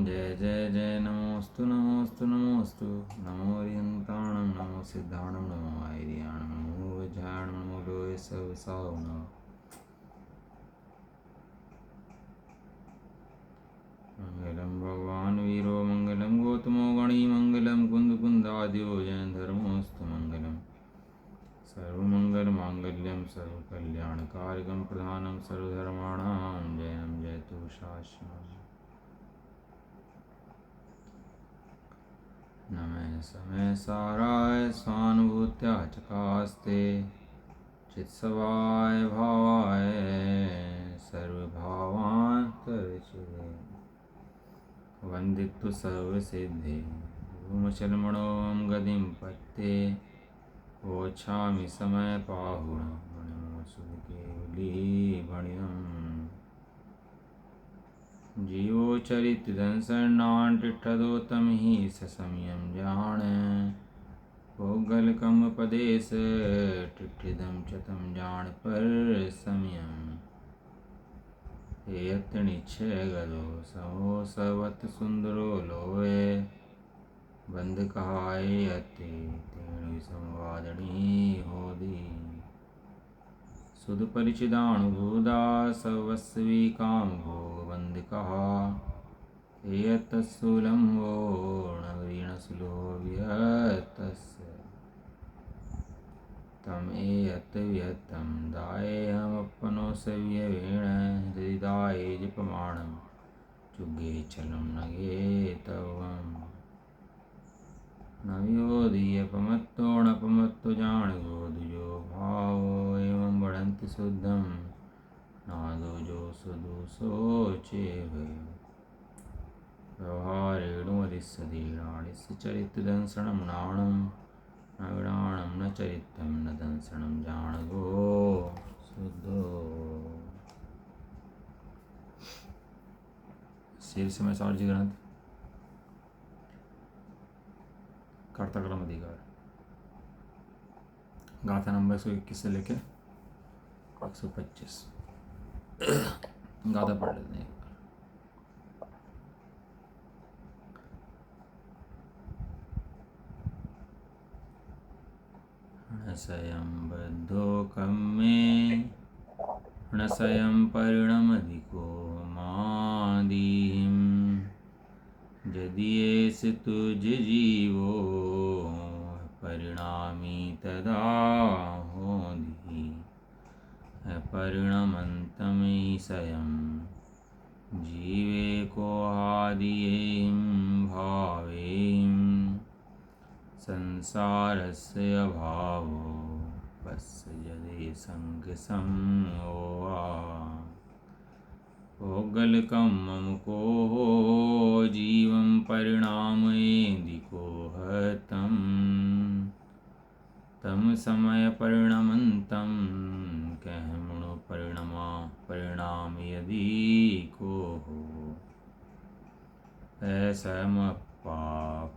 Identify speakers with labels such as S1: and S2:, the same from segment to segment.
S1: जय जय जय नमोस्तु नमोस्तु नमोस्तु नमो रियंताणं नमो सिद्धाणं नमो आयर्याणं नमो वज्राणं नमो लोय सवसावणं मंगलम भगवान वीरो मंगलम गौतमो गणी मंगलम कुंद कुंदाद्यो जैन धर्मोस्तु मंगलम सर्वमंगल मांगल्यम सर्वकल्याणकारकं प्रधानं सर्वधर्माणां जयं जयतु शाश्वतम् नमः समय साराय स्वानुभूत्या चकास्ते चित्सवाय भावाय सर्वभावान्तरचिरे वन्दितु सर्वसिद्धे भूमचलमणों गतिं पत्ते वोच्छामि समय पाहुणं मणिमोसुकेवलीभणिनम् जीवो चरितदंसरणान्तिष्ठदो तं हि ससमयं जान भोगलकम पदेश टिठिदं च तं जान पर समयम् यत्र निश्चय गदो सहो सवत सुंदरो लोवे बंद कहाय अति तेणु संवादनी होदी सुध परिचिदानुभूदा सर्वस्वी काम भोगबंद कहा एतत्सुलं वो नवीनसुलोभ्यतस्य तम एयत व्यतं दायेऽहमप्पनो सव्यवेण हृदिदाये जपमाणं चुगे चलं नगे तवम् नव्योदीयपमत्तो नपमत्तो जाणगोदुजो भावो एवं बढ़न्ति शुद्धं नादोजो सुदुसो चेव व्यवहारेणुमदिस्सदीर्णानिस्य चरितदंसनं नाणं नगणाणं न चरितं न दंसनं जाणगो शुद्धो शेर समय सार्जी ग्रंथ कर्ताक्रम अधिकार गाथा नंबर 121 से लेके 125 गाथा पढ़ लेते हैं। णसयं बद्धो कम्मे णसयं परिणमधिको मादीं यदि तुज जीवो परिणामी तदा होधि परिणमन्तं ईशयं जीवे को आदियें भावें संसारस्य अभावो पस्य यदि संगसंगोआ भोगलकं ममको जीवं परिणामयेदिको हतं तं समय परिणमन्तं कहमणु परिणाम यदि को हो ऐसमप्पा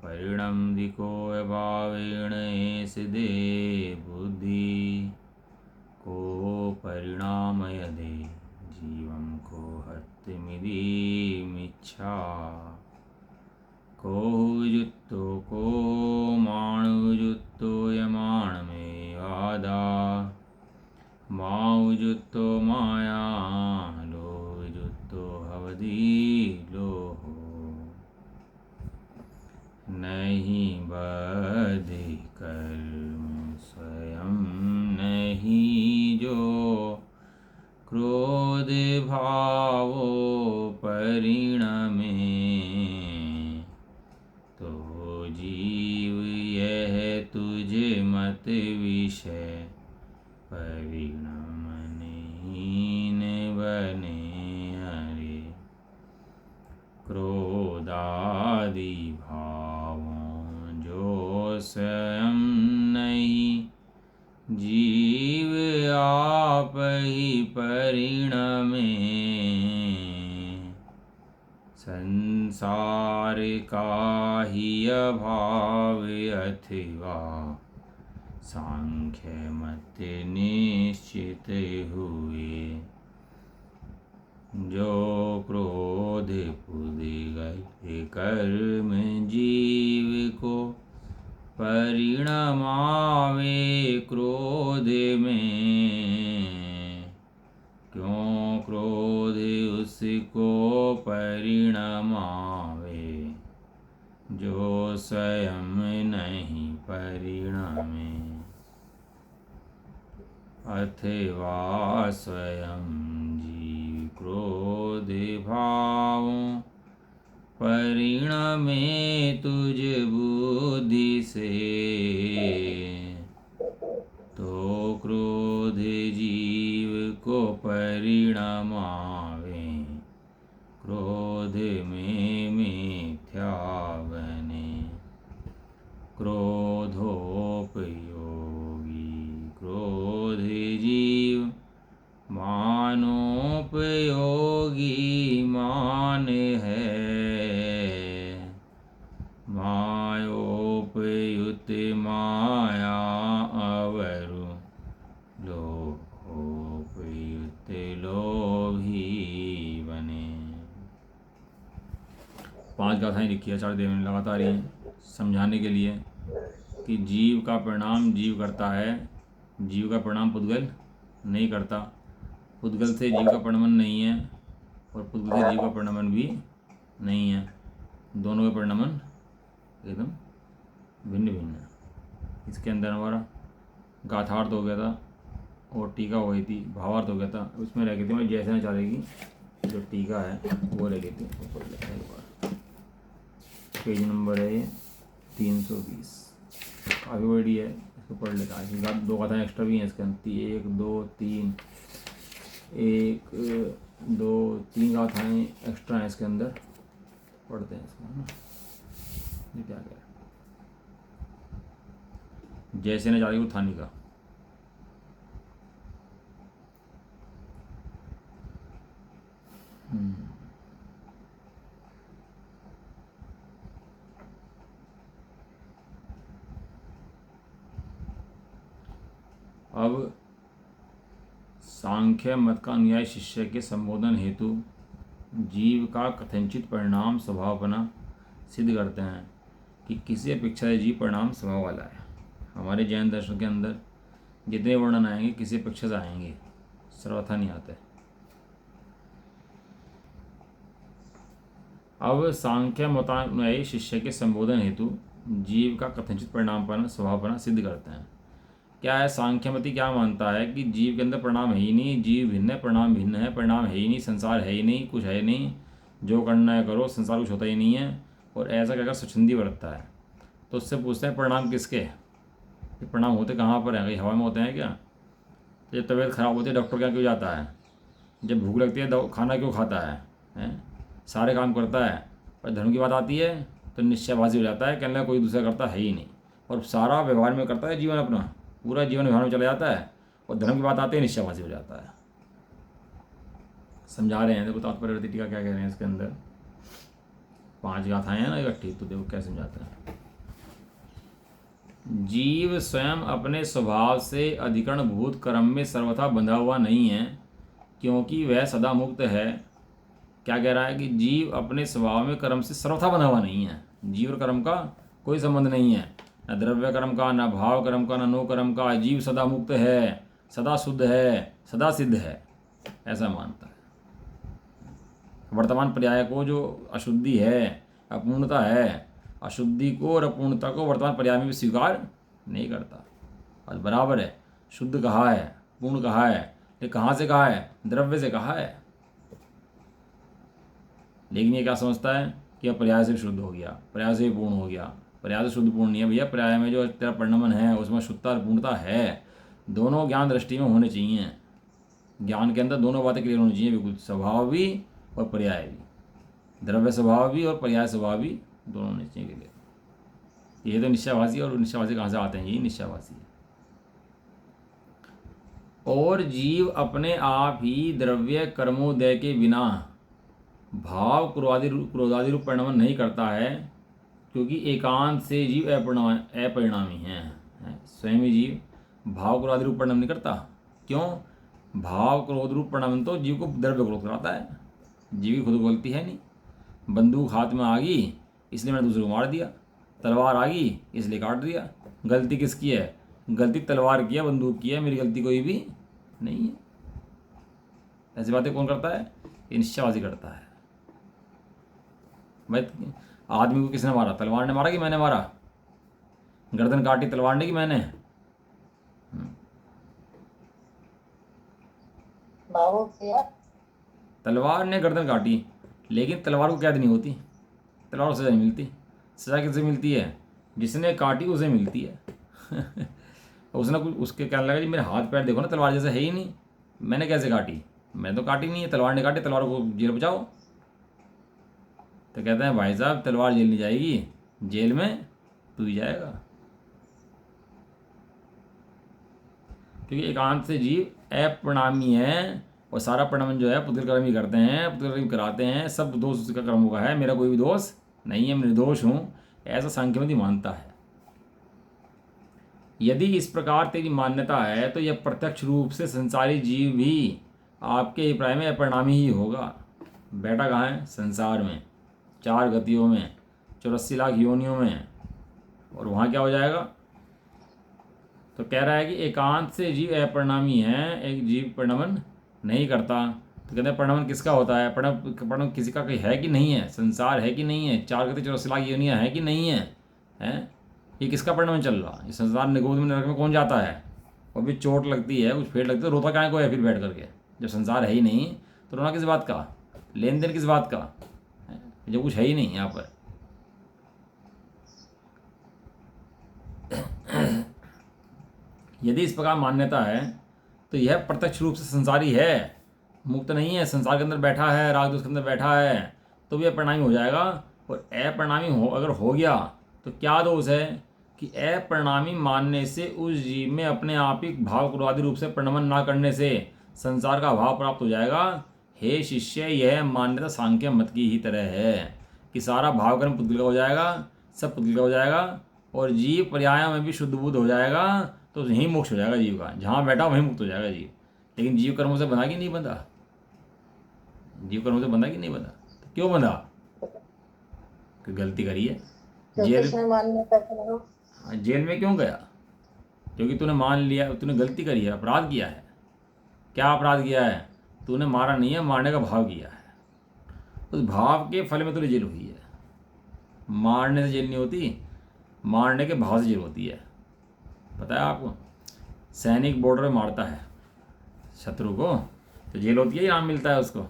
S1: परिणम दिको अभावेण सिदे बुद्धि को परिणाम यदे जीवं को हत्यमिच्छा को युक्तो को माणुयुक्तो यमाण में वादा माउजुक्तो माया लो युक्तो हवदी लोहो नहीं बधे कर्म स्वयं नहीं जो क्रोध भावो परिणमे तो जीव यह तुझे मत विषय परिणमहीन बने हरे क्रोधादि भावों जो स्वयं नहीं जीव आप ही परिणमे संसार का ही अभाव अथवा सांख्य मत निश्चित हुए जो क्रोध पुदिगल कर्म जीव को परिणमावे क्रोध में, क्यों क्रोध उसको परिणमावे जो स्वयं नहीं परिणमे, अथवा स्वयं जीव क्रोध भाव परिणमे तुझ बुद्धि से, तो क्रोध जीव को परिणमावे क्रोध में मिथ्या बने, क्रोधोपयोगी क्रोध जीव मानोपयोगी मान है, मायोपयुत माया अवरु, लोभोपयुत लोभी बने। 5 गाथाएं लिखी है आचार्य देव ने लगातार ही समझाने के लिए कि जीव का परिणाम जीव करता है, जीव का परिणाम पुद्गल नहीं करता, पुद्गल से जीव का परिणमन नहीं है और पुद्गल से जीव का परिणमन भी नहीं है, दोनों का परिणमन एकदम भिन्न भिन्न है। इसके अंदर हमारा गाथार्थ हो गया था और टीका हो गई थी, भावार्थ हो गया था, उसमें रह गई थी मैं जैसे चाहेगी जो टीका है वो रह गई थी। पेज नंबर है 320, काफ़ी बड़ी है, इसको पढ़ लेता है। 2 गाथाएँ एक्स्ट्रा भी हैं इसके अंदर, 1 2 3 1 2 3 गाथाएँ एक्स्ट्रा हैं इसके अंदर, पढ़ते हैं इसको, है ना। ये क्या कह रहा है, जैसे न जारी उत्थानी का। अब सांख्य मत का अनुयायी शिष्य के संबोधन हेतु जीव का कथनचित परिणाम स्वभावपना सिद्ध करते हैं कि किसी अपेक्षा से जीव परिणाम स्वभाव वाला है। हमारे जैन दर्शन के अंदर जितने वर्णन आएंगे किसी अपेक्षा से आएंगे, सर्वथा नहीं आते। अब सांख्य मतानुयायी शिष्य के संबोधन हेतु जीव का कथनचित परिणामपना स्वभावपना सिद्ध करते हैं। क्या है, सांख्यमति क्या मानता है कि जीव के अंदर परिणाम है ही नहीं, जीव भिन्न है, परिणाम भिन्न है, परिणाम है ही नहीं, संसार है ही नहीं, कुछ है नहीं, जो करना है करो, संसार कुछ होता ही नहीं है, और ऐसा कहकर स्वच्छंदी बरतता है। तो उससे पूछते हैं परिणाम किसके, ये परिणाम होते कहाँ पर हैं, कहीं हवा में होते हैं क्या? जब तबीयत खराब होती है डॉक्टर क्या क्यों जाता है? जब भूख लगती है खाना क्यों खाता है? सारे काम करता है, पर धर्म की बात आती है तो निश्चयबाजी हो जाता है, कहने लगा कोई दूसरा करता है ही नहीं, और सारा व्यवहार में करता है, जीवन अपना पूरा जीवन व्यवहार में चला जाता है, और धर्म की बात आती है निश्चयबाजी हो जाता है। समझा रहे हैं, देखो तात्पर्य टीका क्या कह रहे हैं इसके अंदर। 5 गाथाएं हैं ना इकट्ठी, तो देखो क्या समझाते हैं। जीव स्वयं अपने स्वभाव से अधिकरण भूत कर्म में सर्वथा बंधा हुआ नहीं है, क्योंकि वह सदा मुक्त है। क्या कह रहा है कि जीव अपने स्वभाव में कर्म से सर्वथा बंधा हुआ नहीं है, जीव और कर्म का कोई संबंध नहीं है, न द्रव्य कर्म का, न भाव कर्म का, न नो कर्म का। जीव सदा मुक्त है, सदा शुद्ध है, सदा सिद्ध है, ऐसा मानता है। वर्तमान पर्याय को जो अशुद्धि है, अपूर्णता है, अशुद्धि को और अपूर्णता को वर्तमान पर्याय में भी स्वीकार नहीं करता। और बराबर है, शुद्ध कहा है, पूर्ण कहा है, ये कहाँ से कहा है? द्रव्य से कहा है। लेकिन ये क्या समझता है कि अब पर्याय से शुद्ध हो गया, पर्याय से पूर्ण हो गया। पर्याय से शुद्ध पूर्ण नहीं है भैया, पर्याय में जो तेरा परिणमन है उसमें शुद्धता और पूर्णता है। दोनों ज्ञान दृष्टि में होने चाहिए, ज्ञान के अंदर दोनों बातें क्लियर होनी चाहिए बिल्कुल, स्वभाव भी और पर्याय भी, द्रव्य स्वभाव भी और पर्याय स्वभाव भी, दोनों होने चाहिए क्लियर। ये तो निश्चयवासी, और निश्चयवासी कहाँ से आते हैं? ये निश्चयवासी है। और जीव अपने आप ही द्रव्य कर्मोदय के बिना भाव क्रोधादि रूप परिणमन नहीं करता है, क्योंकि एकांत से जीव अपरिणामी है। स्वयं ही जीव भाव क्रोधादि रूप परिणमन नहीं करता। क्यों? भाव क्रोध रूप परिणमन तो जीव को द्रव्य क्रोध कराता है, जीव की खुद बोलती है नहीं। बंदूक हाथ में आ गई इसलिए मैंने दूसरे को मार दिया। तलवार आ गई इसलिए काट दिया। गलती किसकी है? गलती तलवार की है, बंदूक की है, मेरी गलती कोई भी नहीं है। ऐसी बातें कौन करता है? निश्चयबाजी करता है। भाई आदमी को किसने मारा? तलवार ने मारा कि मैंने मारा? गर्दन काटी तलवार ने कि मैंने? तलवार ने गर्दन काटी, लेकिन तलवार को कैद नहीं होती, तलवार को सजा नहीं मिलती। सजा किससे मिलती है? जिसने काटी उसे मिलती है। उसने कुछ उसके कहने लगा जी मेरे हाथ पैर देखो ना, तलवार जैसे है ही नहीं, मैंने कैसे काटी? मैं तो काटी नहीं है, तलवार ने काटी, तलवार को जेल बचाओ। तो कहते हैं भाई साहब तलवार जेल नहीं जाएगी, जेल में तू ही जाएगा। क्योंकि एकांत से जीव अप्रणामी है, और सारा प्रणाम जो है पुत्र कर्म ही करते हैं, पुत्र कर्म कराते हैं, सब दोष उसका कर्मों का है, मेरा कोई भी दोष नहीं है, मैं निर्दोष हूँ, ऐसा सांख्यवादी मानता है। यदि इस प्रकार तेरी मान्यता है तो यह प्रत्यक्ष रूप से संसारी जीव भी आपके अभिप्राय में अपरिणामी ही होगा। बैठा कहाँ है? संसार में, 4 गतियों में, 84 लाख योनियों में, और वहाँ क्या हो जाएगा? तो कह रहा है कि एकांत से जीव अपरिणामी है, एक जीव परिणमन नहीं करता। तो कहते हैं परिणमन किसका होता है? परिणमन किसी का कहीं है कि नहीं है? संसार है कि नहीं है? 4 गति 84 लाख योनियाँ है कि नहीं है? हैं? ये किसका परिणाम चल रहा? ये संसार निगोद में नरक में कौन जाता है? और भी चोट लगती है, कुछ फेट लगती है, तो रोता क्या को है फिर बैठ करके? जब संसार है ही नहीं तो रोना किस बात का? लेन देन किस बात का? जब कुछ है ही नहीं यहाँ पर। यदि इस प्रकार मान्यता है तो यह प्रत्यक्ष रूप से संसारी है, मुक्त नहीं है, संसार के अंदर बैठा है, राग दोष के अंदर बैठा है, तो भी अपरिणामी हो जाएगा। और अपरिणामी हो अगर हो गया तो क्या दोष है कि अपरिणामी मानने से उस जीव में अपने आप ही भाव क्रोधादि रूप से परिणमन ना करने से संसार का भाव प्राप्त हो जाएगा। हे शिष्य, यह मान्यता सांख्य मत की ही तरह है कि सारा भाव कर्म पुद्गल का हो जाएगा, सब पुद्गल का हो जाएगा, और जीव पर्यायों में भी शुद्ध बुद्ध हो जाएगा, तो यहीं मोक्ष हो जाएगा जीव का, जहाँ बैठा वहीं मुक्त हो जाएगा जीव। लेकिन जीव कर्मों से बंधा कि नहीं बंधा? जीव कर्मों से बंधा कि नहीं बंधा? तो क्यों बंधा? कि गलती करी है, जेल में क्यों गया? क्योंकि तूने मान लिया, तूने गलती करी है, अपराध किया है। क्या अपराध किया है? तूने मारा नहीं है, मारने का भाव किया है। उस भाव के फल में तुझे जेल हुई है। मारने से जेल नहीं होती, मारने के भाव से जेल होती है। पता है आपको? सैनिक बॉर्डर में मारता है शत्रु को तो जेल होती है, इनाम मिलता है उसको।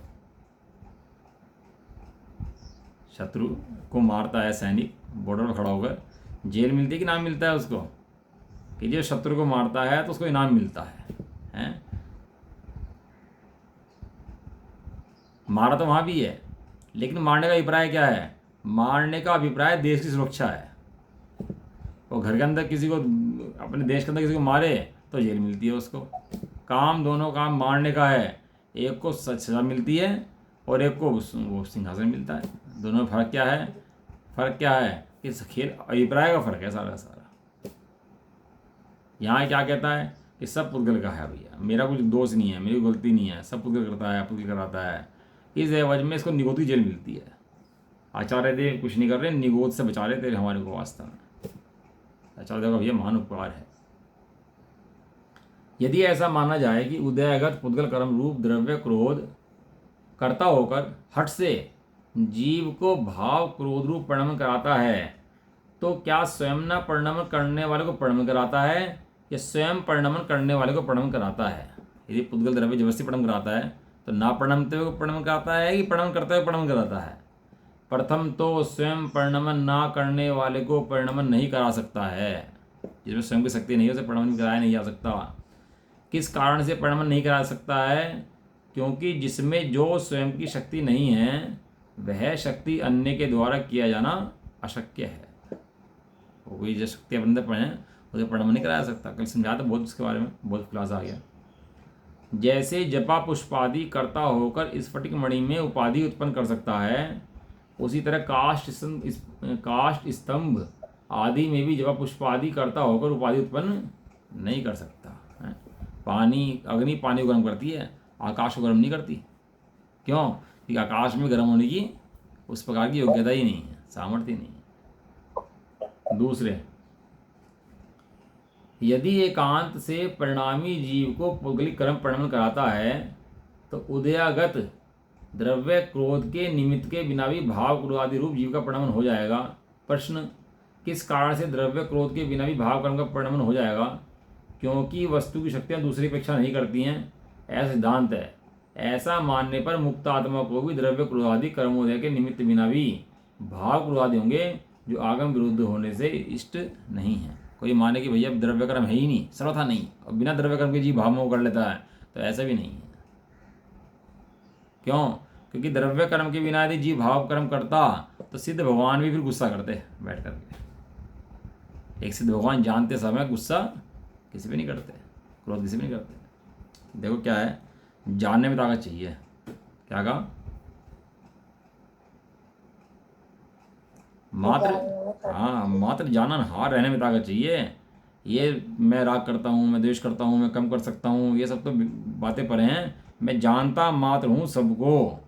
S1: शत्रु को मारता है सैनिक बॉर्डर पर खड़ा होकर, जेल मिलती है कि इनाम मिलता है उसको? कि जो शत्रु को मारता है तो उसको इनाम मिलता है? मारा तो वहाँ भी है, लेकिन मारने का अभिप्राय क्या है? मारने का अभिप्राय देश की सुरक्षा है। और घर के अंदर किसी को, अपने देश के अंदर किसी को मारे तो जेल मिलती है उसको। काम दोनों काम मारने का है, एक को सजा मिलती है और एक को वो सिंहासन मिलता है। दोनों में फ़र्क क्या है? फ़र्क क्या है? इस खेल अभिप्राय का फ़र्क है सारा का सारा। यहाँ क्या कहता है कि सब पुद्गल का है भैया, मेरा कुछ दोष नहीं है, मेरी गलती नहीं है, सब पुद्गल करता है, पुद्गल कराता है। इस एवज में इसको निगोद की जेल मिलती है। आचार्य देव कुछ नहीं कर रहे, निगोद से बचा रहे थे हमारे को वास्तव में। आचार्य देव का भैया महान उपकार है। यदि ऐसा माना जाए कि उदयगत पुद्गल कर्म रूप द्रव्य क्रोध करता होकर हट से जीव को भाव क्रोध रूप परिणमन कराता है, तो क्या स्वयं न परिणमन करने वाले को परिणमन कराता है या स्वयं परिणमन करने वाले को परिणमन कराता है? यदि पुद्गल द्रव्य जबरदस्ती परिणमन कराता है तो ना परिणमते हुए परिणमन कराता है कि परिणमन करते हुए परिणमन कराता है? प्रथम तो स्वयं परिणमन ना करने वाले को परिणमन नहीं करा सकता है। जिसमें स्वयं की शक्ति नहीं है उसे परिणमन कराया नहीं जा सकता। किस कारण से परिणमन नहीं करा सकता है? क्योंकि जिसमें जो स्वयं की शक्ति नहीं है वह शक्ति अन्य के द्वारा किया जाना अशक्य है। वो कोई जो शक्ति अपने अंदर पड़े उसे परिणमन नहीं कराया सकता। कल समझा था बहुत उसके बारे में, बहुत खुलासा आ गया। जैसे जपा पुष्पादि करता होकर स्फटिक मणि में उपाधि उत्पन्न कर सकता है, उसी तरह काष्ठ स्तंभ आदि में भी जपा पुष्पादि करता होकर उपाधि उत्पन्न नहीं कर सकता है। पानी, अग्नि पानी को गर्म करती है, आकाश को गर्म नहीं करती। क्यों? कि आकाश में गर्म होने की उस प्रकार की योग्यता ही नहीं है, सामर्थ्य नहीं है। दूसरे, यदि एकांत से परिणामी जीव को पौगलिक कर्म परिणमन कराता है तो उदयागत द्रव्य क्रोध के निमित्त के बिना भी भाव क्रोधादि रूप जीव का परिणमन हो जाएगा। प्रश्न, किस कारण से द्रव्य क्रोध के बिना भी भाव कर्म का परिणमन हो जाएगा? क्योंकि वस्तु की शक्तियां दूसरी अपेक्षा नहीं करती हैं, ऐसा सिद्धांत है। ऐसा मानने पर मुक्त आत्मा को भी द्रव्य क्रोधादि कर्मोदय के निमित्त बिना भी भाव क्रोधादि होंगे जो आगम विरुद्ध होने से इष्ट नहीं है। कोई माने कि भैया द्रव्य कर्म है ही नहीं, सर्वथा नहीं, और बिना द्रव्य कर्म के जीव भाव मोह कर लेता है, तो ऐसा भी नहीं है। क्यों? क्योंकि द्रव्य कर्म के बिना यदि जीव भाव कर्म करता तो सिद्ध भगवान भी फिर गुस्सा करते बैठ करके। एक सिद्ध भगवान जानते समय गुस्सा किसी पे नहीं करते, क्रोध किसी पे नहीं करते। देखो क्या है, जानने में ताकत चाहिए। क्या कहा? मात्र जानन हार रहने में ताकत चाहिए। ये मैं राग करता हूँ, मैं द्वेष करता हूँ, मैं कम कर सकता हूँ, ये सब तो बातें परे हैं। मैं जानता मात्र हूँ सबको,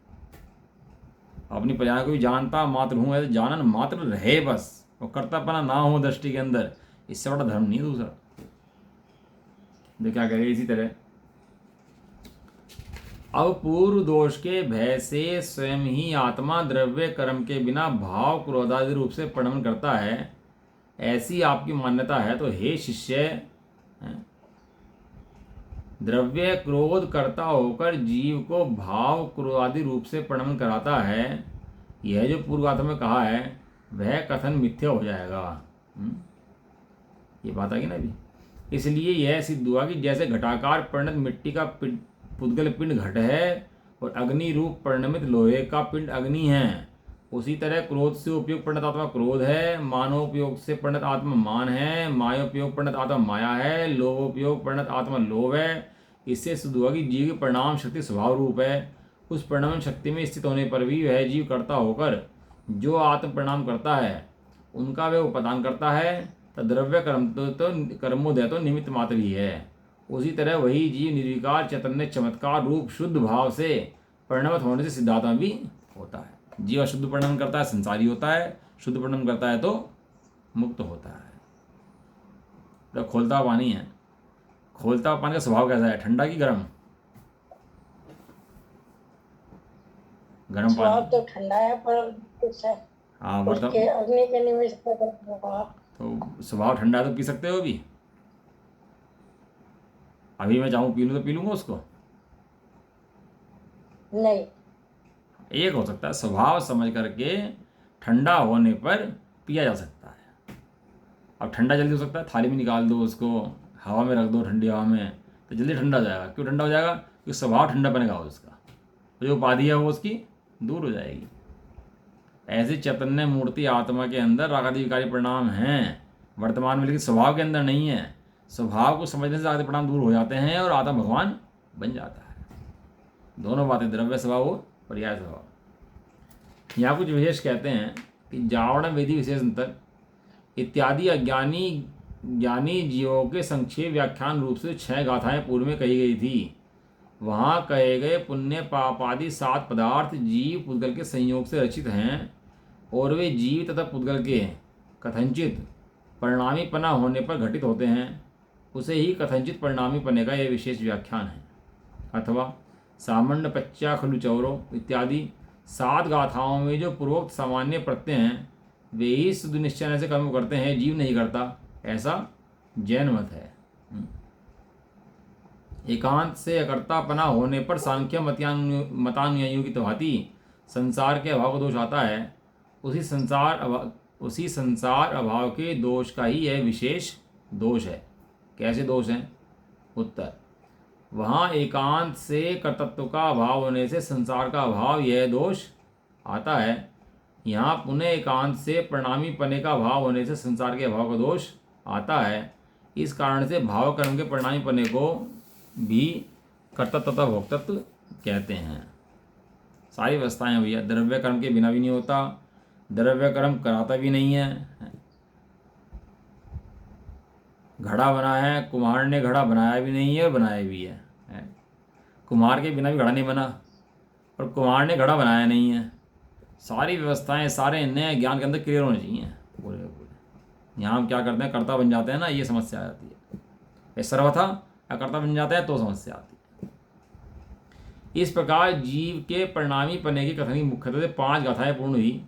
S1: अपनी प्रजा को भी जानता मात्र हूँ, ऐसे जानन मात्र रहे बस, और कर्तापना ना हो दृष्टि के अंदर। इससे बड़ा धर्म नहीं दूसरा। क्या करें? इसी तरह अब पूर्व दोष के भय से स्वयं ही आत्मा द्रव्य कर्म के बिना भाव क्रोधादि रूप से परिणमन करता है, ऐसी आपकी मान्यता है तो हे शिष्य, द्रव्य क्रोध करता होकर जीव को भाव क्रोधादि रूप से परिणमन कराता है, यह जो पूर्वार्थ में कहा है वह कथन मिथ्या हो जाएगा। ये बात आ गई ना अभी। इसलिए यह सिद्ध हुआ कि जैसे घटाकार परिणत मिट्टी का पुद्गल पिंड घट है और अग्नि रूप परिणमित लोहे का पिंड अग्नि है, उसी तरह क्रोध से उपयोग परिणत आत्मा क्रोध है, मानोपयोग से परिणत आत्मा मान है, मायोपयोग परिणत आत्मा माया है, लोभोपयोग परिणत आत्मा लोभ है। इससे सिद्ध हुआ कि जीव की परिणाम शक्ति स्वभाव रूप है। उस परिणाम शक्ति में स्थित होने पर भी वह जीव करता होकर जो आत्म परिणाम करता है उनका वह उपादान करता है, तो द्रव्य कर्म तो कर्मोदय तो निमित्त मात्र ही है। उसी तरह वही जीव निर्विकार चैतन्य चमत्कार रूप शुद्ध भाव से परिणमित होने से सिद्धात्मा भी होता है। जीव शुद्ध परिणमन करता है संसारी होता है, शुद्ध परिणमन करता है तो मुक्त होता है। तो खोलता हुआ पानी है, खोलता हुआ पानी का स्वभाव कैसा है? ठंडा की गर्म? गर्म पानी
S2: तो ठंडा है, पर कुछ है उसके अग्नि के निमित्त
S1: तो स्वभाव ठंडा है तो पी सकते हो। अभी मैं चाहूँ पी लूँ तो पी लूँगा उसको?
S2: नहीं।
S1: एक हो सकता है स्वभाव समझ करके ठंडा होने पर पिया जा सकता है। अब ठंडा जल्दी हो सकता है, थाली में निकाल दो उसको, हवा में रख दो, ठंडी हवा में, तो जल्दी ठंडा हो जाएगा। क्यों ठंडा हो जाएगा? क्योंकि स्वभाव ठंडा बनेगा उसका, जो उपाधि है वो उसकी दूर हो जाएगी। ऐसी चैतन्य मूर्ति आत्मा के अंदर रागादि विकारी परिणाम हैं वर्तमान में, लेकिन स्वभाव के अंदर नहीं है। स्वभाव को समझने से आदि परिणाम दूर हो जाते हैं और आत्मा भगवान बन जाता है। दोनों बातें, द्रव्य स्वभाव और पर्याय स्वभाव। यहाँ कुछ विशेष कहते हैं कि जावण विधि विशेषांतर इत्यादि ज्ञानी जीवों के संक्षेप व्याख्यान रूप से 6 गाथाएं पूर्व में कही गई थी। वहाँ कहे गए पुण्य पाप आदि 7 पदार्थ जीव पुद्गल के संयोग से रचित हैं और वे जीव तथा पुद्गल के कथंचित परिणामीपना होने पर घटित होते हैं। उसे ही कथंचित परिणामीपने का यह विशेष व्याख्यान है। अथवा सामंड पच्चा खलु चौरो इत्यादि 7 गाथाओं में जो पूर्वोक्त सामान्य प्रत्यय हैं वे ही शुद्ध निश्चय से कर्म करते हैं, जीव नहीं करता, ऐसा जैन मत है। एकांत से अकर्तापना होने पर सांख्य मतानुयायियों की भांति संसार के अभाव का दोष आता है। उसी संसार अभाव के दोष का ही यह विशेष दोष है। कैसे दोष हैं? उत्तर, वहाँ एकांत से कर्तृत्व का अभाव होने से संसार का अभाव यह दोष आता है। यहाँ पुनः एकांत से परिणामी पने का अभाव होने से संसार के अभाव का दोष आता है। इस कारण से भाव कर्म के परिणामी पने को भी कर्तृत्व तथा भोक्तत्व कहते हैं। सारी व्यवस्थाएं भैया द्रव्य कर्म के बिना भी नहीं होता, द्रव्य कर्म कराता भी नहीं है। घड़ा बना है, कुम्हार ने घड़ा बनाया भी नहीं है और बनाया भी है। कुम्हार के बिना भी घड़ा नहीं बना और कुम्हार ने घड़ा बनाया नहीं है। सारी व्यवस्थाएं, सारे नए ज्ञान के अंदर क्लियर होने चाहिए पूरे के पूरे। यहाँ हम क्या करते हैं, कर्ता बन जाते हैं ना, ये समस्या आ जाती है। ये सर्वथा अकर्ता बन जाता है तो समस्या आती है। इस प्रकार जीव के परिणामी पने की कथन की मुख्यतः से 5 गाथाएं पूर्ण हुई।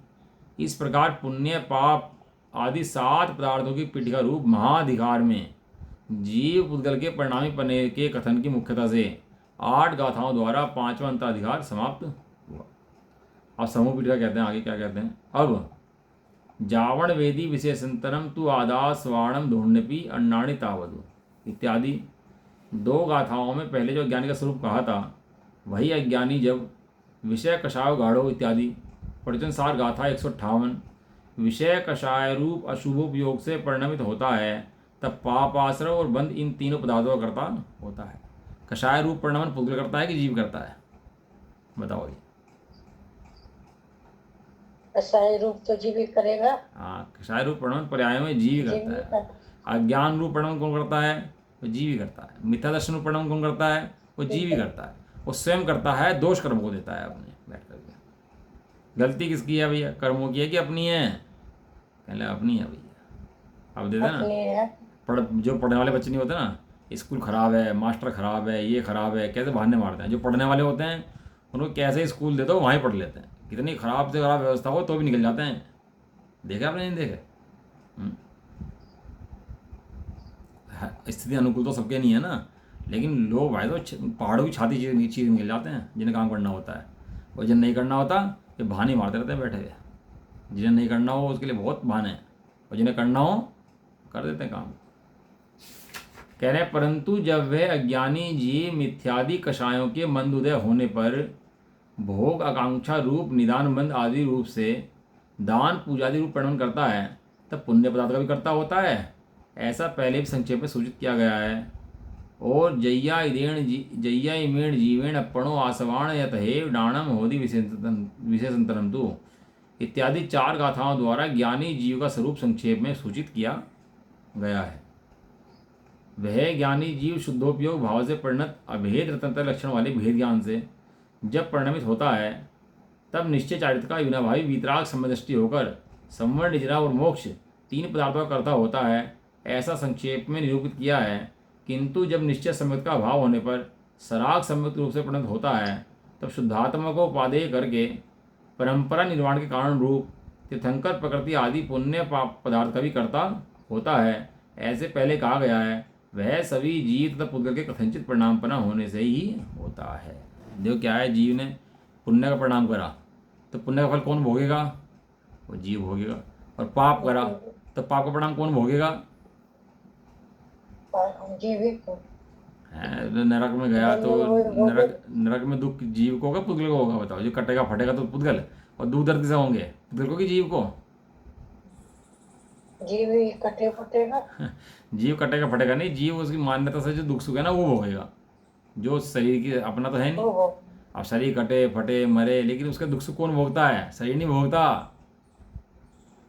S1: इस प्रकार पुण्य पाप आदि 7 पदार्थों की पीठिका रूप महाधिकार में जीव पुद्गल के परिणामी पने के कथन की मुख्यता से 8 गाथाओं द्वारा 5वां अंतराधिकार समाप्त हुआ। अब समूह पीठिका कहते हैं, आगे क्या कहते हैं, अब जावण वेदी विशेषंतरम तु आदास्वाणम ढूंढपी अन्नाणि तावदु इत्यादि 2 गाथाओं में पहले जो अज्ञानी का स्वरूप कहा था, वही अज्ञानी जब विषय कषाय गाढ़ो इत्यादि प्रवचनसार गाथा 158 विषय कषाय रूप अशुभोपयोग से परिणमित होता है, तब पापाश्रय और बंध इन तीनों पदार्थों का करता होता है। कषाय रूप परिणमन पुद्गल करता है कि जीव करता है, बताओ ये।
S2: कषाय रूप तो जीव ही करेगा।
S1: हाँ, कषाय रूप परिणमन पर्याय में जीव ही करता है। अज्ञान रूप परिणमन कौन करता है, वो जीव ही करता है। मिथ्या दर्शन रूप परिणमन कौन करता है, वो जीव ही करता है। वो स्वयं करता है, दोष कर्म को देता है अपने बैठ करके। गलती किसकी है भैया, कर्मों की है कि अपनी है, कहले अपनी है भैया। अब देते ना, जो पढ़ने वाले बच्चे नहीं होते ना, स्कूल खराब है, मास्टर खराब है, ये खराब है, कैसे बहाने मारते हैं। जो पढ़ने वाले होते हैं उनको कैसे स्कूल दे दो वहीं पढ़ लेते हैं, कितनी खराब से खराब व्यवस्था हो तो भी निकल जाते हैं। देखे आपने, नहीं देखे? स्थिति अनुकूल तो सबके नहीं है ना, लेकिन लोग भाई तो पहाड़ों की छाती चीज निकल जाते हैं जिन्हें काम करना होता है। और जिन्हें नहीं करना होता ये बहाने मारते रहते हैं बैठे हुए। जिन्हें नहीं करना हो उसके लिए बहुत बहाने हैं, और जिन्हें करना हो कर देते हैं काम। कह रहे हैं, परंतु जब वह अज्ञानी जीव मिथ्यादि कषायों के मंद उदय होने पर भोग आकांक्षा रूप निदान बंद आदि रूप से दान पूजादि रूप परिणमन करता है, तब पुण्य पदार्थ का भी कर्ता होता है। ऐसा पहले भी संक्षेप में सूचित किया गया है। और जय्या इमेण जीवेण अपणो आसवाण यतहेव डाणम होदि विशेषंतरम तु इत्यादि 4 गाथाओं द्वारा ज्ञानी जीव का स्वरूप संक्षेप में सूचित किया गया है। वह ज्ञानी जीव शुद्धोपयोग भाव से परिणत अभेद रतनतर लक्षण वाले भेद ज्ञान से जब परिणमित होता है, तब निश्चय चारित्र का विनाभावी वीतराग समदृष्टि होकर संवरण निजरा और मोक्ष 3 पदार्थों का कर्ता होता है, ऐसा संक्षेप में निरूपित किया है। किंतु जब निश्चय सम्यक का अभाव होने पर सराग सम्यक रूप से परिणत होता है, तब शुद्धात्मा को उपादेय करके परंपरा निर्माण के कारण रूप तीर्थंकर प्रकृति आदि पुण्य पाप पदार्थ का भी कर्ता होता है। ऐसे पहले कहा गया है, वह सभी जीव तथा पुद्गल के कथनचित परिणामपना होने से ही होता है। देखो क्या है, जीव ने पुण्य का परिणाम करा तो पुण्य का फल कौन भोगेगा, वो जीव भोगेगा। और पाप करा तो पाप का परिणाम कौन भोगेगा,
S2: जीव ही को।
S1: नरक में गया तो नरक में दुख जीव को होगा पुद्गल को होगा, बताओ। जो कटेगा फटेगा तो पुद्गल, और दुख दर्द से होंगे पुद्गल को कि जीव को?
S2: जीव ही कटे फटेगा।
S1: जीव कटेगा फटेगा नहीं, जीव उसकी मान्यता से जो दुख सुख है ना वो भोगेगा। जो शरीर की अपना तो है नहीं। अब शरीर कटे फटे मरे, लेकिन उसका दुख सुख कौन भोगता है, शरीर नहीं भोगता।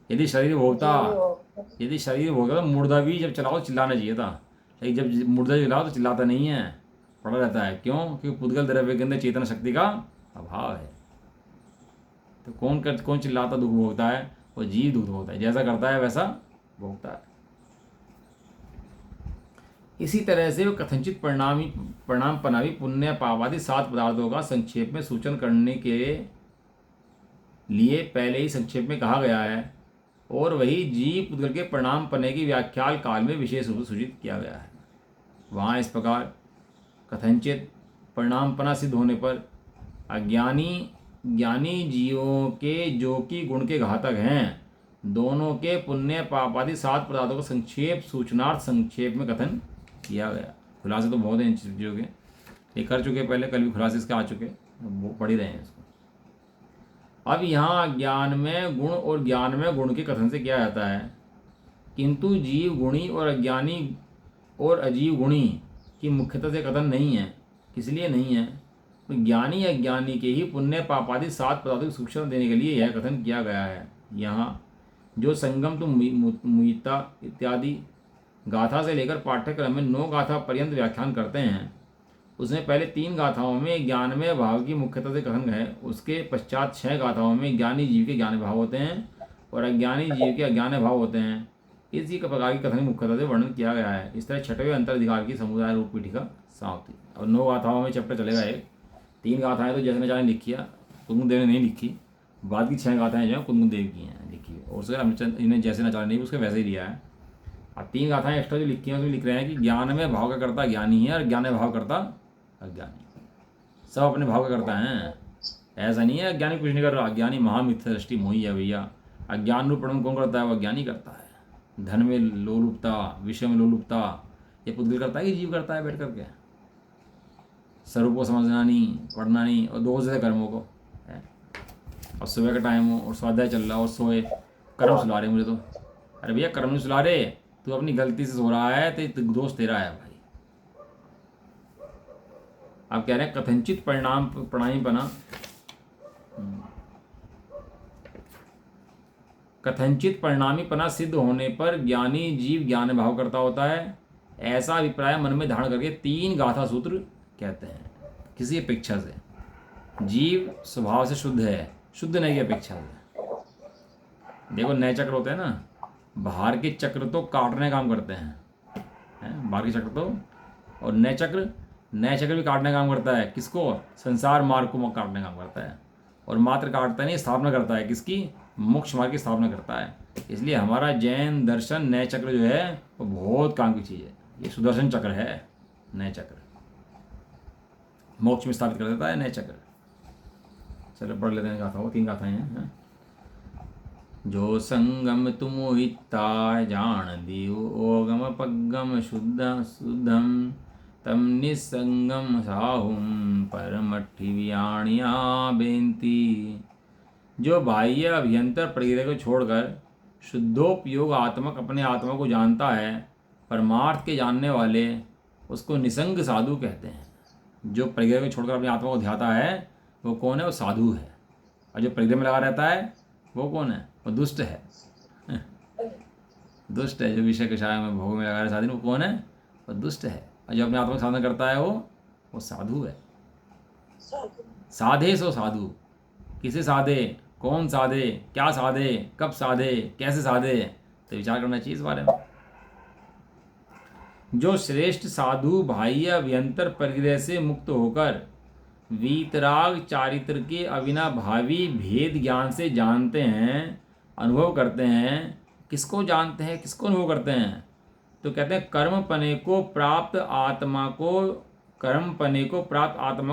S1: यदि शरीर भोगता तो मुर्दा भी जब चलाओ चिल्लाना चाहिए था, लेकिन जब मुर्दा चलाओ तो चिल्लाता नहीं है, पड़ा रहता है। क्यों? क्योंकि पुद्गल द्रव्य के अंदर चेतन शक्ति का अभाव है। तो कौन चिल्लाता दुख भोगता है, वो जीव दुख भोगता है। जैसा करता है वैसा भोगता है। इसी तरह से वो कथनचित परिणाम पनावी पुण्य पावादि 7 पदार्थों का संक्षेप में सूचन करने के लिए पहले ही संक्षेप में कहा गया है, और वही जीव पुद्गल के परिणाम पने की व्याख्याल काल में विशेष रूप से सूचित किया गया है। वहाँ इस प्रकार कथनचित परिणामपना सिद्ध होने पर ज्ञानी जीवों के जो कि गुण के घातक हैं, दोनों के पुण्य पापादि 7 पदार्थों का संक्षेप सूचनार्थ संक्षेप में कथन किया गया। खुलासे तो बहुत हैं इन चीज़ों के, ये कर चुके पहले, कल भी खुलासे इसके आ चुके, वो पढ़ ही रहे हैं इसको। अब यहाँ ज्ञान में गुण और ज्ञान में गुण के कथन से क्या जाता है, किंतु जीव गुणी और अज्ञानी और अजीव गुणी की मुख्यता से कथन नहीं है। किस लिए नहीं है? तो ज्ञानी अज्ञानी के ही पुण्य पापादि 7 पदार्थों की सूचना देने के लिए यह कथन किया गया है। यहाँ जो संगम तो मुईता इत्यादि गाथा से लेकर पाठ्यक्रम में 9 गाथा पर्यंत व्याख्यान करते हैं, उसमें पहले 3 गाथाओं में ज्ञानमय भाव की मुख्यता से कथन है, उसके पश्चात 6 गाथाओं में ज्ञानी जीव के ज्ञान भाव होते हैं और अज्ञानी जीव के अज्ञान भाव होते हैं। इसी प्रकार की कथन मुख्यता से वर्णन किया गया है। इस तरह छठवें अंतराधिकार की समुदाय रूप पीठिका समाप्ति। और 9 गाथाओं में चैप्टर चलेगा एक। 3 गाथाएं तो जैसे नचारे ने लिखी है, कुंददेव ने नहीं लिखी। बाद की 6 गाथाएं जो हैं कुंददेव की हैं लिखी है, और उसके रामचंद्र इन्हें जैसे नचारे नहीं उसके वैसे ही लिया है। अब 3 गाथाएं एक्स्ट्रा जो लिखी हैं उसमें लिख रहे हैं कि ज्ञान में भाव का करता ज्ञानी है और ज्ञान में भाव करता अज्ञानी। सब अपने भाव का करता है, ऐसा नहीं है अज्ञानी कुछ नहीं कर रहा। अज्ञानी महामिथ्या दृष्टि मोही है भैया। अज्ञान रूप प्रणम कौन करता है? वो अज्ञानी करता है। धन में लोलुपता, विषय में लोलुपता, ये पुद्गल करता है कि जीव करता है बैठ करके? स्वरूप को समझना नहीं, पढ़ना नहीं, और 2 से कर्मों को है। और सुबह का टाइम हो और स्वाध्याय चल रहा और सोए, कर्म सुला रहे मुझे तो। अरे भैया कर्म नहीं सुला रहे, तू अपनी गलती से सो रहा है तो दोष तेरा है भाई। आप कह रहे हैं कथनचित प्रणामीपना, कथनचित परिणामीपना सिद्ध होने पर ज्ञानी जीव ज्ञान भाव करता होता है, ऐसा अभिप्राय मन में धारण करके 3 गाथा सूत्र कहते हैं। किसी अपेक्षा से जीव स्वभाव से शुद्ध है, शुद्ध नहीं की अपेक्षा से। देखो नए चक्र होते हैं ना, बाहर के चक्र तो काटने काम करते हैं बाहर के चक्र तो, और नए चक्र भी काटने काम करता है। किसको? संसार मार्ग को काटने काम करता है। और मात्र काटता नहीं, स्थापना करता है। किसकी? मोक्ष मार्ग की स्थापना करता है। इसलिए हमारा जैन दर्शन नए चक्र जो है वो बहुत काम की चीज़ है। ये सुदर्शन चक्र है, नए चक्र मोक्ष में स्थापित कर देता है नए चक्र। चलो पढ़ लेते हैं गाथा, वो 3 गाथाएं हैं। जो संगम तुम हिता जान दियो ओगम पगम शुद्धम तम निसंगम साहुम परमठि वियाणिया बेनती। जो बाह्य अभ्यंतर प्रक्रिया को छोड़कर शुद्धोपयोग आत्मक अपने आत्मा को जानता है, परमार्थ के जानने वाले उसको निसंग साधु कहते हैं। जो प्रक्रिया को छोड़कर अपनी आत्मा को ध्याता है वो कौन है? वो साधु है। और जो प्रक्रिया में लगा रहता है वो कौन है? वो दुष्ट है। दुष्ट है। जो विषय कषाय में भोग में लगा रहे साधु, वो कौन है? वो दुष्ट है। और जो अपने आत्मा का साधन करता है वो साधु है। साधे सो साधु। किसे साधे? कौन साधे? क्या साधे? कब साधे? कैसे साधे? तो विचार करना चाहिए इस बारे में। जो श्रेष्ठ साधु बाह्य अभ्यंतर प्रक्रिया से मुक्त होकर वीतराग चारित्र के अविनाभावी भेद ज्ञान से जानते हैं, अनुभव करते हैं। किसको जानते हैं, किसको अनुभव करते हैं? तो कहते हैं कर्मपने को प्राप्त आत्मा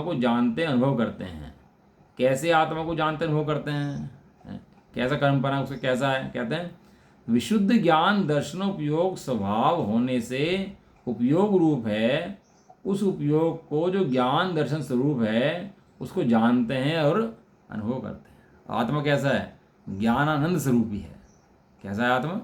S1: को जानते, अनुभव करते हैं। कैसे आत्मा को जानते, अनुभव करते हैं? कैसा कर्मपना उसका कैसा है? कहते हैं विशुद्ध ज्ञान दर्शनोपयोग स्वभाव होने से उपयोग रूप है। उस उपयोग को जो ज्ञान दर्शन स्वरूप है उसको जानते हैं और अनुभव करते हैं। आत्मा कैसा है? ज्ञानानंद स्वरूपी है। कैसा है आत्मा?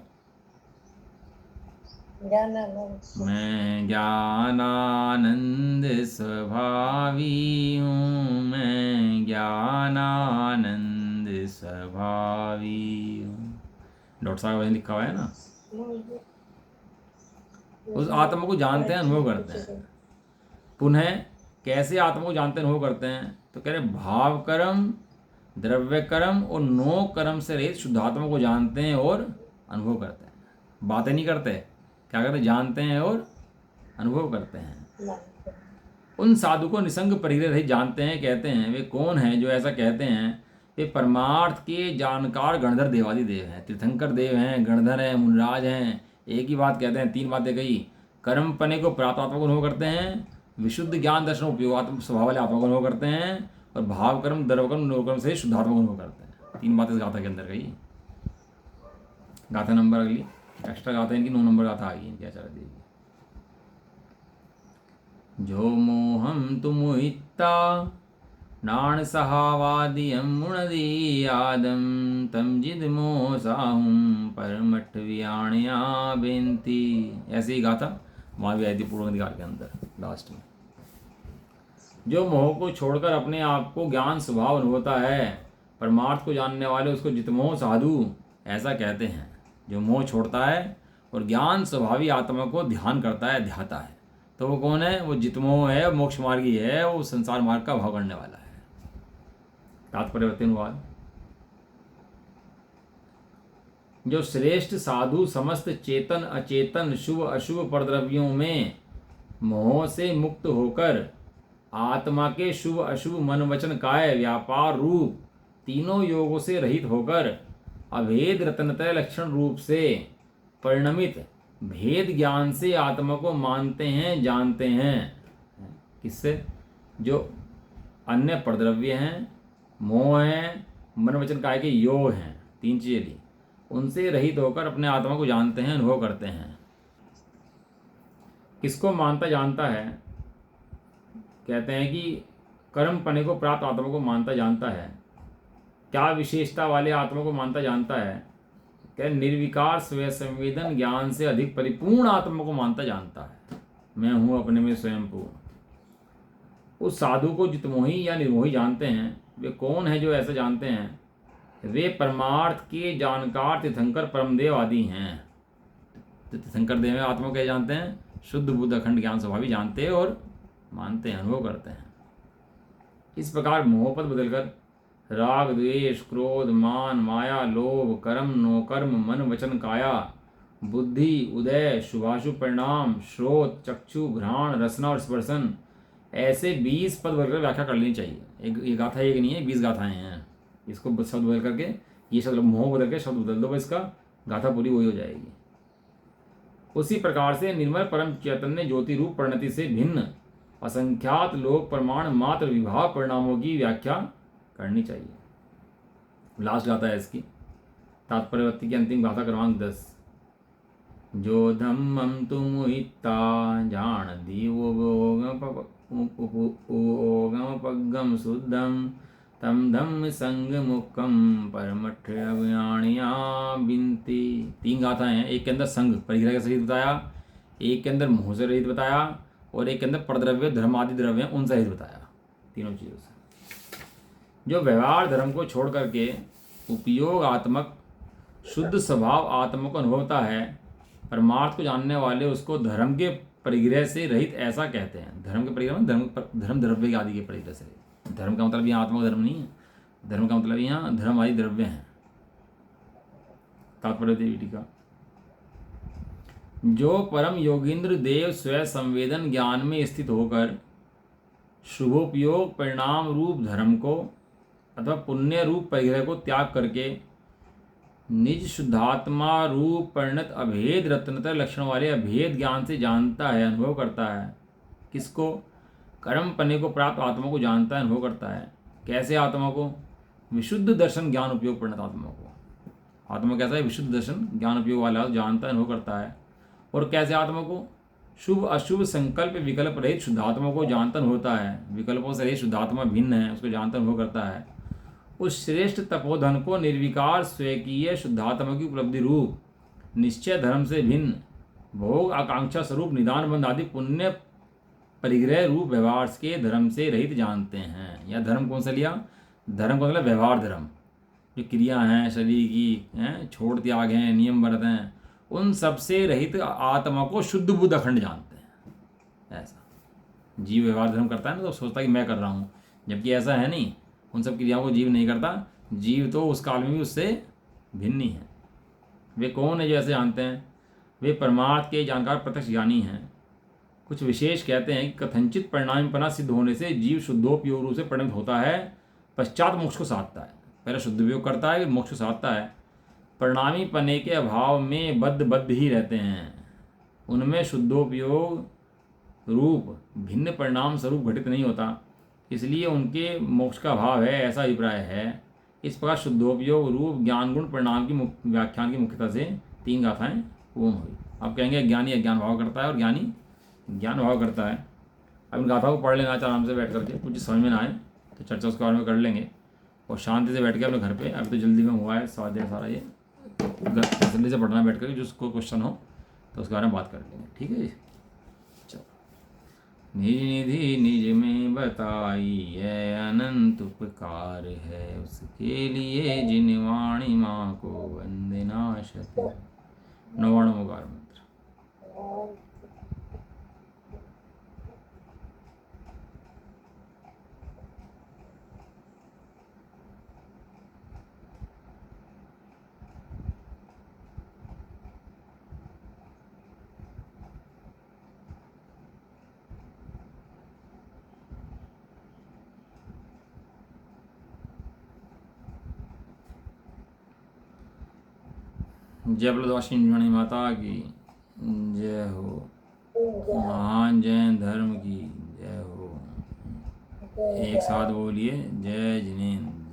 S1: मैं ज्ञानानंद स्वभावी हूँ, मैं ज्ञानानंद स्वभावी हूँ। डॉक्टर साहब वही लिखा हुआ है ना। उस आत्मा को जानते हैं, अनुभव करते हैं। पुनः कैसे आत्मा को जानते, अनुभव करते हैं? तो कह रहे भाव कर्म, द्रव्य कर्म और 9 कर्म से रहित शुद्ध आत्मा को जानते हैं और अनुभव करते हैं। बातें नहीं करते, क्या करते? जानते हैं और अनुभव करते हैं। उन साधु को निसंग प्रक्रिया रहित जानते हैं। कहते हैं वे कौन हैं जो ऐसा कहते हैं? वे परमार्थ के जानकार गणधर देवादि देव हैं, तीर्थंकर देव हैं, गणधर हैं, मुनराज हैं। एक ही बात कहते हैं, 3 बातें कही। कर्म पने को प्राप्त आत्मा को अनुभव करते हैं, विशुद्ध ज्ञान दर्शन उपयोग स्वभाव वाले आत्मा को अनुभव करते हैं, और भाव कर्म, द्रव्य कर्म, नोकर्म से शुद्धात्मा को अनुभव करते हैं। 3 बातें इस गाथा के अंदर कही। गाथा नंबर अगली एक्स्ट्रा गाथा इनकी 9 नंबर गाथा आ गई इनकी आचार्य देवी। जो मोहम तुमुहिता नाण सहावादियम मुणदीयादम तम जिद मोह साहुम परमठ वियाणिया बेनती। ऐसे ही गाथा वहाँ भी आई थी पूर्व अधिकार के अंदर लास्ट में। जो मोह को छोड़कर अपने आप को ज्ञान स्वभाव अनुभवता है, परमार्थ को जानने वाले उसको जितमोह साधु ऐसा कहते हैं। जो मोह छोड़ता है और ज्ञान स्वभावी आत्मा को ध्यान करता है, ध्याता है, तो वो कौन है? वो जितमोह है, मोक्ष मार्गी है, वो संसार मार्ग का भाव करने वाला है। तात्पर्य अनुवाद। जो श्रेष्ठ साधु समस्त चेतन अचेतन शुभ अशुभ परद्रव्यों में मोह से मुक्त होकर आत्मा के शुभ अशुभ मन वचन काय व्यापार रूप तीनों योगों से रहित होकर अभेद रत्नत्रय लक्षण रूप से परिणमित भेद ज्ञान से आत्मा को मानते हैं, जानते हैं। किससे? जो अन्य परद्रव्य हैं, मोह हैं, मन वचन काय के योग हैं, तीन चीजें ली, उनसे रहित होकर अपने आत्मा को जानते हैं, अनुभव करते हैं। किसको मानता जानता है? कहते हैं कि कर्म पने को प्राप्त आत्मा को मानता जानता है। क्या विशेषता वाले आत्मा को मानता जानता है? क्या निर्विकार स्वयं संवेदन ज्ञान से अधिक परिपूर्ण आत्मा को मानता जानता है। मैं हूं अपने में स्वयं पूर्ण। उस साधु को जितमोही या निर्मोही जानते हैं। वे कौन है जो ऐसा जानते हैं? वे परमार्थ के जानकार तीर्थंकर परमदेव आदि हैं। तीर्थंकर देव में आत्मा के जानते हैं, शुद्ध बुद्ध अखंड ज्ञान स्वभावी जानते हैं और मानते हैं, अनुभव करते हैं। इस प्रकार मोहपद बदलकर राग द्वेष क्रोध मान माया लोभ कर्म नोकर्म मन वचन काया बुद्धि उदय शुभाशुभ परिणाम श्रोत चक्षु घ्राण रसना और स्पर्शन, ऐसे 20 पद बदलकर व्याख्या कर लेनी चाहिए। एक गाथा एक नहीं है, 20 गाथाएं हैं। इसको शब्द बदल करके, ये शब्द मोह बदल के शब्द बदल दो, इसका गाथा पूरी वही हो जाएगी। उसी प्रकार से निर्मल परम चैतन्य ज्योति रूप परिणति से भिन्न असंख्यात लोक प्रमाण मात्र विभाव परिणामों की व्याख्या करनी चाहिए। लास्ट गाथा है इसकी, तात्पर्यवत्ती की अंतिम गाथा क्रमांक 10। जो धम्मम तुम हिता जान दीवोगम पग्गम शुद्धम तम धम्म संग मुक्कम परमठ अज्ञानिया बिनती। 3 गाथाएं हैं। एक के अंदर संग परिग्रह के सहित बताया, एक के अंदर मोह से रहित बताया, और एक के अंदर परद्रव्य धर्म आदि द्रव्य उन सहित बताया। तीनों चीज़ों से जो व्यवहार धर्म को छोड़ करके उपयोगात्मक शुद्ध स्वभाव आत्मा को अनुभवता है, परमार्थ को जानने वाले उसको धर्म के परिग्रह से रहित ऐसा कहते हैं। धर्म के परिग्रह धर्म द्रव्य आदि के परिग्रह से रहित। धर्म का मतलब यहाँ आत्मा का धर्म नहीं है, धर्म का मतलब यहाँ धर्म आदि द्रव्य हैं। तात्पर्य टीका। जो परम योगींद्र देव स्वयं संवेदन ज्ञान में स्थित होकर शुभोपयोग परिणाम रूप धर्म को अथवा पुण्य रूप परिग्रह को त्याग करके निज शुद्धात्मा रूप परिणत अभेद रत्नतर लक्षण वाले अभेद ज्ञान से जानता है, अनुभव करता है। किसको? कर्म पने को प्राप्त आत्मा को जानता है, अनुभव करता है। कैसे आत्मा को? विशुद्ध दर्शन ज्ञान उपयोग परिणत आत्मा को। आत्मा कैसा है? विशुद्ध दर्शन ज्ञान उपयोग वाला जानता है, अनुभव करता है। और कैसे आत्मा को? शुभ अशुभ संकल्प विकल्प रहित शुद्धात्मा को जानता होता है। विकल्पों से रहित शुद्धात्मा भिन्न है, उसको जानता अनुभव करता है। उस श्रेष्ठ तपोधन को निर्विकार स्वेकीय शुद्धात्मा की उपलब्धि रूप निश्चय धर्म से भिन्न भोग आकांक्षा स्वरूप निदान बंध आदि पुण्य परिग्रह रूप व्यवहार के धर्म से रहित जानते हैं। या धर्म कौन सा लिया? धर्म कौन सा? व्यवहार धर्म, जो क्रिया हैं शरीर की हैं, छोड़ त्याग हैं, नियम व्रत हैं, उन सब से रहित आत्मा को शुद्ध बुद्ध अखंड जानते हैं। ऐसा जीव व्यवहार धर्म करता है ना, तो सोचता है कि मैं कर रहा हूँ, जबकि ऐसा है नहीं। उन सब क्रियाओं को जीव नहीं करता। जीव तो उस काल में भी उससे भिन्न ही है। वे कौन है जो ऐसे जानते हैं? वे परमार्थ के जानकार प्रत्यक्ष ज्ञानी हैं। कुछ विशेष कहते हैं कि कथनचित परिणामपना सिद्ध होने से जीव शुद्धोपयोग रूप से परिणत होता है, पश्चात मोक्ष को साधता है। पहले शुद्ध उपयोग करता है, मोक्ष को साधता है। परिणामी पने के अभाव में बद्ध ही रहते हैं। उनमें शुद्धोपयोग रूप भिन्न परिणाम स्वरूप घटित नहीं होता, इसलिए उनके मोक्ष का भाव है, ऐसा अभिप्राय है। इस प्रकार शुद्धोपयोग रूप ज्ञान गुण परिणाम की व्याख्यान की मुख्यता से 3 गाथाएं पूर्ण हुई। आप कहेंगे ज्ञानी अज्ञान भाव करता है और ज्ञानी ज्ञान भाव करता है। अब इन गाथाओं को पढ़ लेना चाहिए आराम से बैठ करके। कुछ समझ में ना आए तो चर्चा उसके बारे में कर लेंगे, और शांति से बैठ के अपने घर पे, अभी तो जल्दी में हुआ है स्वाध्याय सारा, ये जल्दी से पढ़ना बैठ कर, जिसको क्वेश्चन हो तो उसके बारे में बात कर लेंगे। ठीक है जी, चलो। निज निधि निज में बताई है अनंत उपकार है, उसके लिए जिन वाणी माँ को वंदना शत। 99वां मंत्र। जय बलवासिनी माता की जय हो।
S2: जय
S1: महान जैन धर्म की जय हो।
S2: जय
S1: एक साथ बोलिए, जय जिनेन्द्र।